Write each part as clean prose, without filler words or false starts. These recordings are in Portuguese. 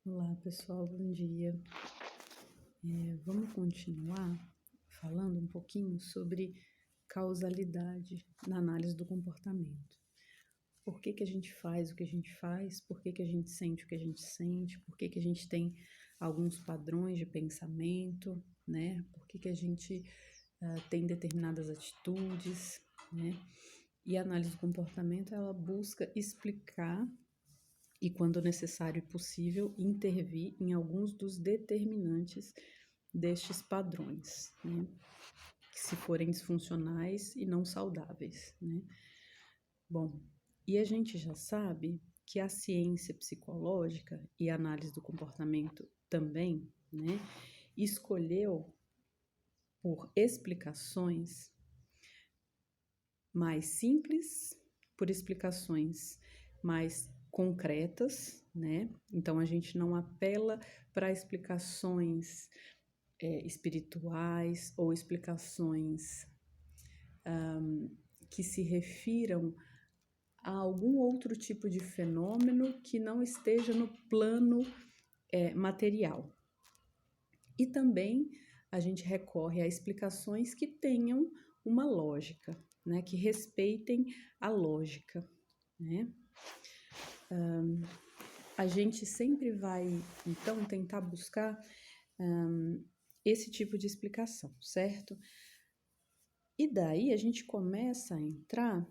Olá, pessoal, bom dia. Vamos continuar falando um pouquinho sobre causalidade na análise do comportamento. Por que a gente faz o que a gente faz? Por que a gente sente o que a gente sente? Por que a gente tem alguns padrões de pensamento, né? Por que a gente tem determinadas atitudes, né? E a análise do comportamento, ela busca explicar e, quando necessário e possível, intervir em alguns dos determinantes destes padrões, né? Que se forem disfuncionais e não saudáveis, né? Bom, e a gente já sabe que a ciência psicológica e a análise do comportamento também, né, escolheu por explicações mais simples, por explicações mais concretas, né? Então a gente não apela para explicações espirituais ou explicações que se refiram a algum outro tipo de fenômeno que não esteja no plano material. E também a gente recorre a explicações que tenham uma lógica, né? Que respeitem a lógica, né? A gente sempre vai, então, tentar buscar esse tipo de explicação, certo? E daí a gente começa a entrar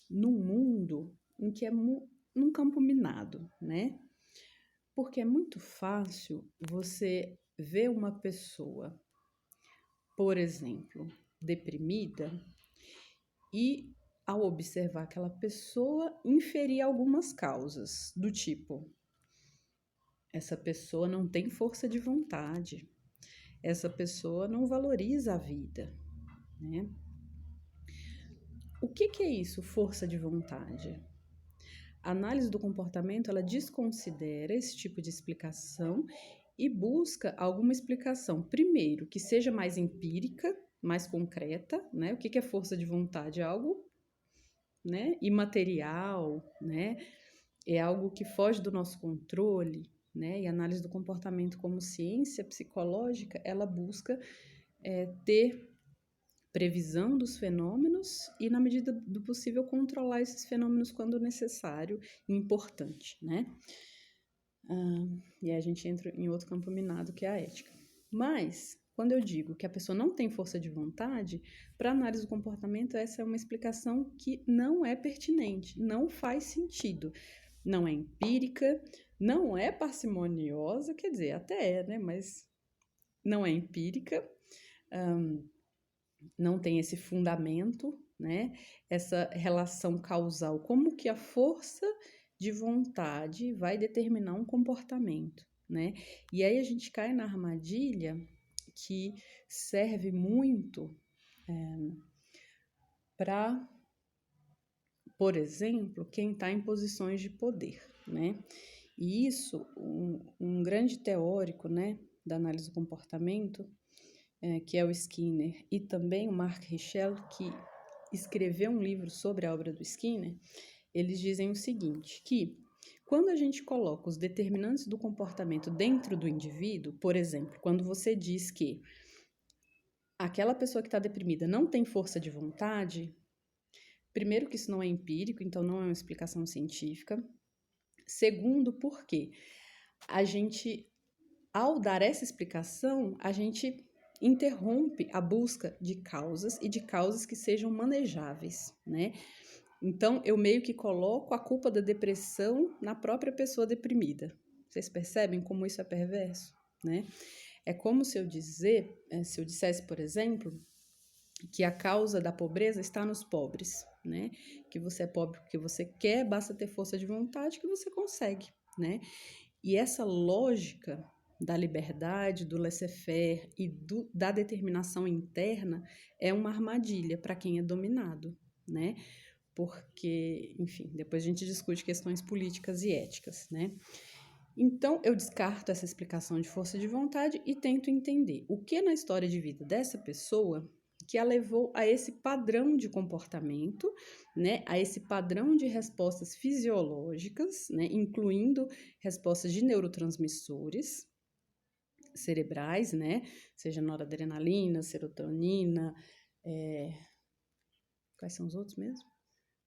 num mundo em que é num campo minado, né? Porque é muito fácil você ver uma pessoa, por exemplo, deprimida e, ao observar aquela pessoa, inferir algumas causas, do tipo: essa pessoa não tem força de vontade, essa pessoa não valoriza a vida, né? O que é isso, força de vontade? A análise do comportamento, ela desconsidera esse tipo de explicação e busca alguma explicação, primeiro, que seja mais empírica, mais concreta, né? O que é força de vontade? É algo, né, imaterial, né? É algo que foge do nosso controle, né? E a análise do comportamento como ciência psicológica, ela busca ter previsão dos fenômenos e, na medida do possível, controlar esses fenômenos quando necessário e importante, né? E aí a gente entra em outro campo minado, que é a ética. Mas, quando eu digo que a pessoa não tem força de vontade, para análise do comportamento, essa é uma explicação que não é pertinente, não faz sentido. Não é empírica, não é parcimoniosa, quer dizer, até é, né? Mas não é empírica, não tem esse fundamento, né? Essa relação causal, como que a força de vontade vai determinar um comportamento, né? E aí a gente cai na armadilha que serve muito para, por exemplo, quem está em posições de poder, né? E isso, um grande teórico, né, da análise do comportamento, que é o Skinner, e também o Mark Richel, que escreveu um livro sobre a obra do Skinner, eles dizem o seguinte, que quando a gente coloca os determinantes do comportamento dentro do indivíduo, por exemplo, quando você diz que aquela pessoa que está deprimida não tem força de vontade, primeiro que isso não é empírico, então não é uma explicação científica. Segundo, porque a gente, ao dar essa explicação, a gente interrompe a busca de causas e de causas que sejam manejáveis, né? Então, eu meio que coloco a culpa da depressão na própria pessoa deprimida. Vocês percebem como isso é perverso, né? É como se eu dissesse, por exemplo, que a causa da pobreza está nos pobres, né? Que você é pobre porque você quer, basta ter força de vontade que você consegue, né? E essa lógica da liberdade, do laissez-faire e da determinação interna é uma armadilha para quem é dominado, né? Porque, enfim, depois a gente discute questões políticas e éticas, né? Então, eu descarto essa explicação de força de vontade e tento entender o que na história de vida dessa pessoa que a levou a esse padrão de comportamento, né, a esse padrão de respostas fisiológicas, né, incluindo respostas de neurotransmissores cerebrais, né, seja noradrenalina, serotonina, quais são os outros mesmo?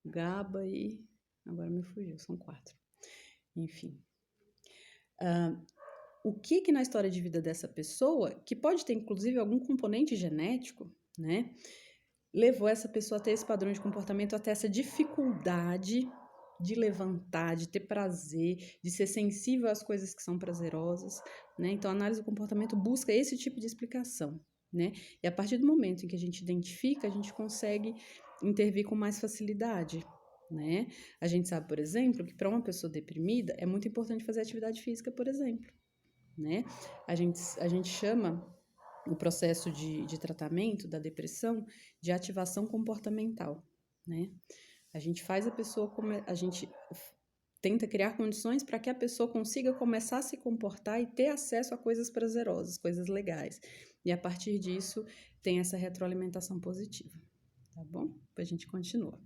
GABA e... agora me fugiu, são 4. Enfim. O que na história de vida dessa pessoa, que pode ter inclusive algum componente genético, né, levou essa pessoa a ter esse padrão de comportamento, até essa dificuldade de levantar, de ter prazer, de ser sensível às coisas que são prazerosas, né? Então, a análise do comportamento busca esse tipo de explicação, né? E a partir do momento em que a gente identifica, a gente consegue intervir com mais facilidade, né? A gente sabe, por exemplo, que para uma pessoa deprimida é muito importante fazer atividade física, por exemplo, né? A gente chama o processo de tratamento da depressão de ativação comportamental, né? A gente faz a pessoa, a gente tenta criar condições para que a pessoa consiga começar a se comportar e ter acesso a coisas prazerosas, coisas legais. E a partir disso, tem essa retroalimentação positiva, tá bom? Depois a gente continua.